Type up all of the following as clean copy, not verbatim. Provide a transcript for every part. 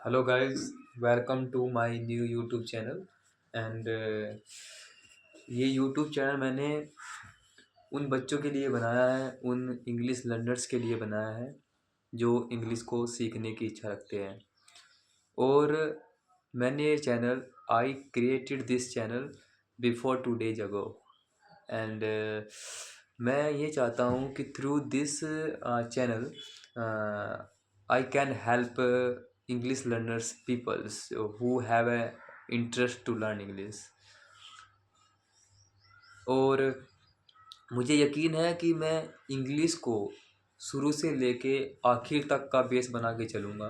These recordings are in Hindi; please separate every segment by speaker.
Speaker 1: Hello guys, welcome to my new YouTube channel. And ये यूट्यूब चैनल मैंने उन बच्चों के लिए बनाया है, उन इंग्लिश लर्नर्स के लिए बनाया है जो इंग्लिश को सीखने की इच्छा रखते हैं। और मैंने ये channel I created this channel before 2 days ago. And मैं ये चाहता हूँ कि through this channel I can help English learners peoples who have a interest to learn English. और मुझे यकीन है कि मैं इंग्लिश को शुरू से लेके आखिर तक का बेस बना के चलूँगा।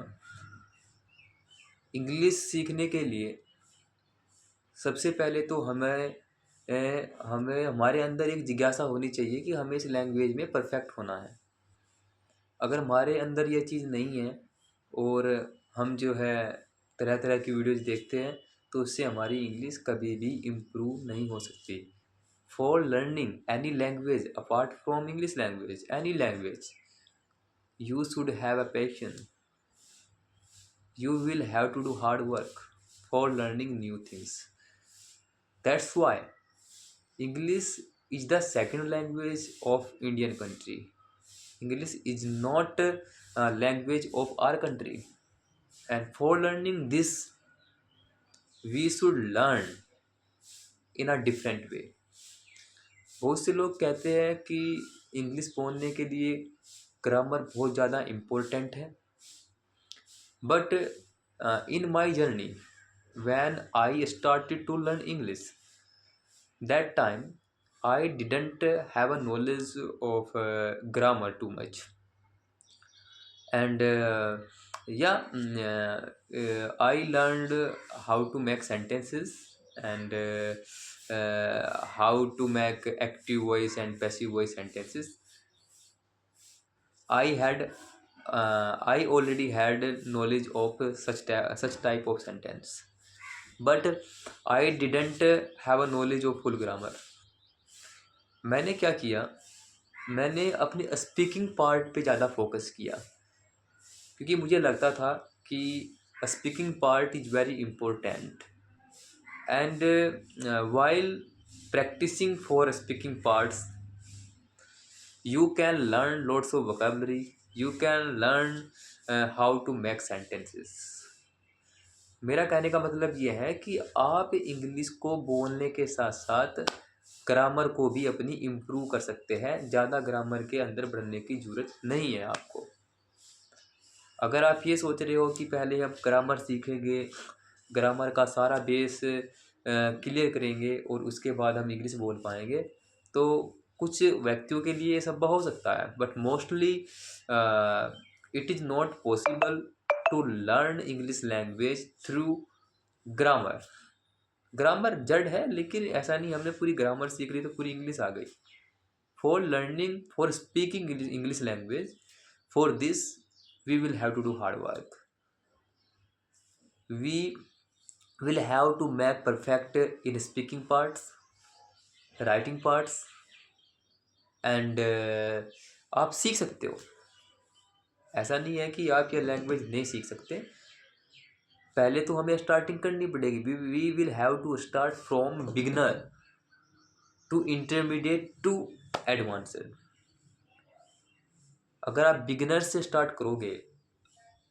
Speaker 1: इंग्लिश सीखने के लिए सबसे पहले तो हमें हमारे अंदर एक जिज्ञासा होनी चाहिए कि हमें इस लैंग्वेज में परफेक्ट होना है। अगर हमारे अंदर ये चीज़ नहीं है और हम जो है तरह तरह की वीडियोज़ देखते हैं, तो उससे हमारी इंग्लिश कभी भी इम्प्रूव नहीं हो सकती। For learning any language apart from English language, any language, you should have a passion. You will have to do hard work for learning new things. That's why English is the second language of Indian country. English is not a language of our country. And for learning this, we should learn in a different way. बहुत से लोग कहते हैं कि इंग्लिश बोलने के लिए ग्रामर बहुत ज़्यादा इम्पोर्टेंट है। But in my journey, when I started to learn English, that time I didn't have a knowledge of grammar too much. And I learned how to make sentences and how to make active voice and passive voice sentences. I already had knowledge of such type of sentence, but I didn't have a knowledge of full grammar. मैंने क्या किया, मैंने अपने स्पीकिंग पार्ट पे ज़्यादा फोकस किया, क्योंकि मुझे लगता था कि speaking part is very important. And while practicing for speaking parts, you can learn lots of vocabulary, you can learn how to make sentences. मेरा कहने का मतलब ये है कि आप इंग्लिश को बोलने के साथ साथ ग्रामर को भी अपनी इम्प्रूव कर सकते हैं। ज़्यादा ग्रामर के अंदर बढ़ने की ज़रूरत नहीं है आपको। अगर आप ये सोच रहे हो कि पहले हम ग्रामर सीखेंगे, ग्रामर का सारा बेस क्लियर करेंगे और उसके बाद हम इंग्लिश बोल पाएंगे, तो कुछ व्यक्तियों के लिए ये सब हो सकता है, but mostly it is not possible to learn English language through grammar. Grammar जड़ है, लेकिन ऐसा नहीं हमने पूरी ग्रामर सीख ली तो पूरी इंग्लिश आ गई। For learning, for speaking English language, for this we will have to do hard work. We will have to make perfect in speaking parts, writing parts, and आप सीख सकते हो। ऐसा नहीं है कि आप ये लैंग्वेज नहीं सीख सकते। पहले तो हमें स्टार्टिंग करनी पड़ेगी। We will have to start from beginner to intermediate to advanced. अगर आप बिगिनर से स्टार्ट करोगे,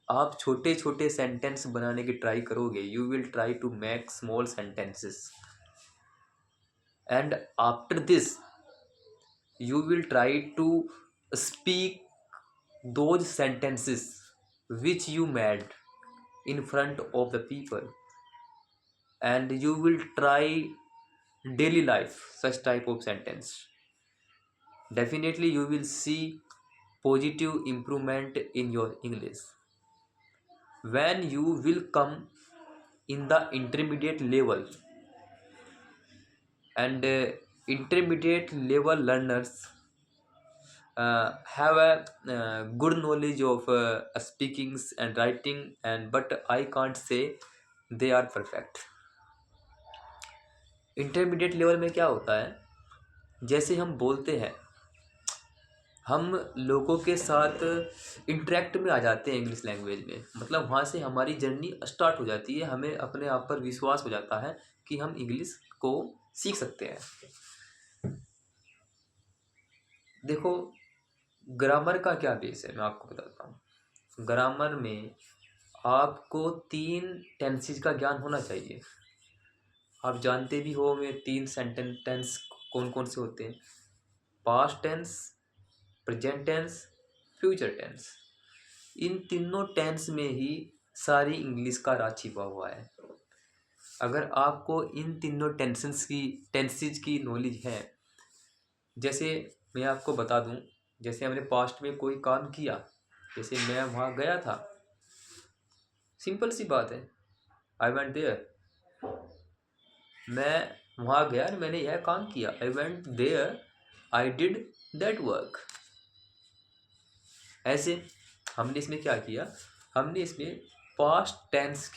Speaker 1: आप छोटे छोटे सेंटेंस बनाने की ट्राई करोगे, you will try to make small sentences, and after this you will try to speak those sentences which you made in front of the people, and you will try daily life such type of sentence. Definitely you will see positive improvement in your English. When you will come in the intermediate level, and intermediate level learners have a good knowledge of speakings and writing, and but I can't say they are perfect. Intermediate level में क्या होता है, जैसे हम बोलते हैं हम लोगों के साथ इंटरेक्ट में आ जाते हैं इंग्लिश लैंग्वेज में, मतलब वहाँ से हमारी जर्नी स्टार्ट हो जाती है, हमें अपने आप पर विश्वास हो जाता है कि हम इंग्लिश को सीख सकते हैं। देखो, ग्रामर का क्या बेस है मैं आपको बताता हूँ। ग्रामर में आपको 3 टेंसेज का ज्ञान होना चाहिए। आप जानते भी हो मैं 3 टेंस कौन कौन से होते हैं: past tense, present tense, future tense. इन तीनों टेंस में ही सारी इंग्लिश का राज छिपा हुआ है। अगर आपको इन तीनों टेंसेस की नॉलेज है, जैसे मैं आपको बता दूं, जैसे हमने पास्ट में कोई काम किया, जैसे मैं वहाँ गया था, सिंपल सी बात है, आई वेंट देयर। मैं वहाँ गया और मैंने यह काम किया, I went there, I did that work. ऐसे हमने इसमें क्या किया, हमने इसमें पास्ट टेंस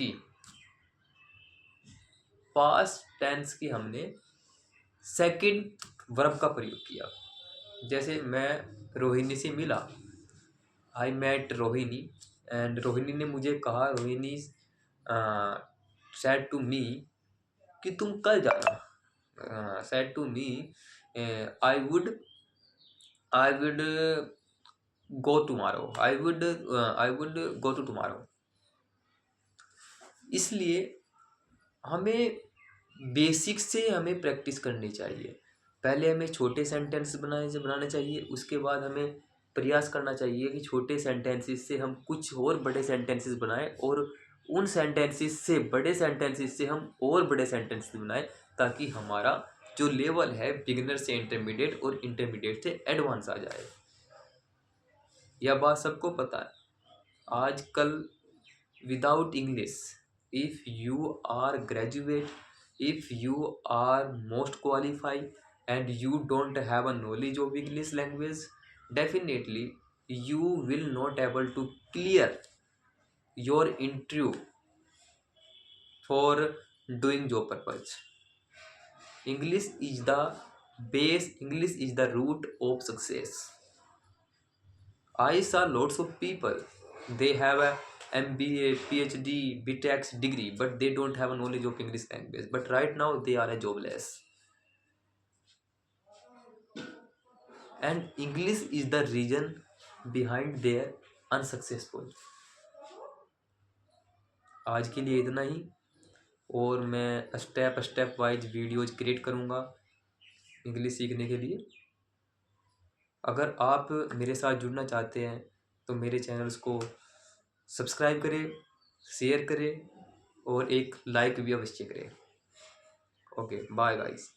Speaker 1: की हमने सेकंड वर्ब का प्रयोग किया। जैसे मैं रोहिणी से मिला, I met Rohini, and Rohini ने मुझे कहा, रोहिणी सेड टू मी कि तुम कल जाना, said to me I would go tomorrow, I would go to tomorrow. इसलिए हमें बेसिक से हमें प्रैक्टिस करनी चाहिए। पहले हमें छोटे सेंटेंस बनाने चाहिए, उसके बाद हमें प्रयास करना चाहिए कि छोटे सेंटेंसेस से हम कुछ और बड़े सेंटेंसेस बनाएं, और उन सेंटेंसेस से बड़े सेंटेंसेस से हम और बड़े सेंटेंसेस बनाएं, ताकि हमारा जो लेवल है बिगिनर से इंटरमीडिएट और इंटरमीडिएट से एडवांस आ जाए। यह बात सबको पता है। आजकल without English, if you are graduate, if you are most qualified and you don't have a knowledge of English language, definitely you will not able to clear your interview for doing job purpose. English is the base, English is the root of success. I saw lots of people, they have a MBA, PhD, BTech degree, but they don't have a knowledge of English language. But right now they are a jobless. And English is the reason behind their unsuccessful. आज के लिए इतना ही, और मैं स्टेप वाइज वीडियोज क्रिएट करूँगा इंग्लिश सीखने के लिए। अगर आप मेरे साथ जुड़ना चाहते हैं तो मेरे चैनल्स को सब्सक्राइब करें, शेयर करें और एक लाइक भी अवश्य करें। Okay, bye guys.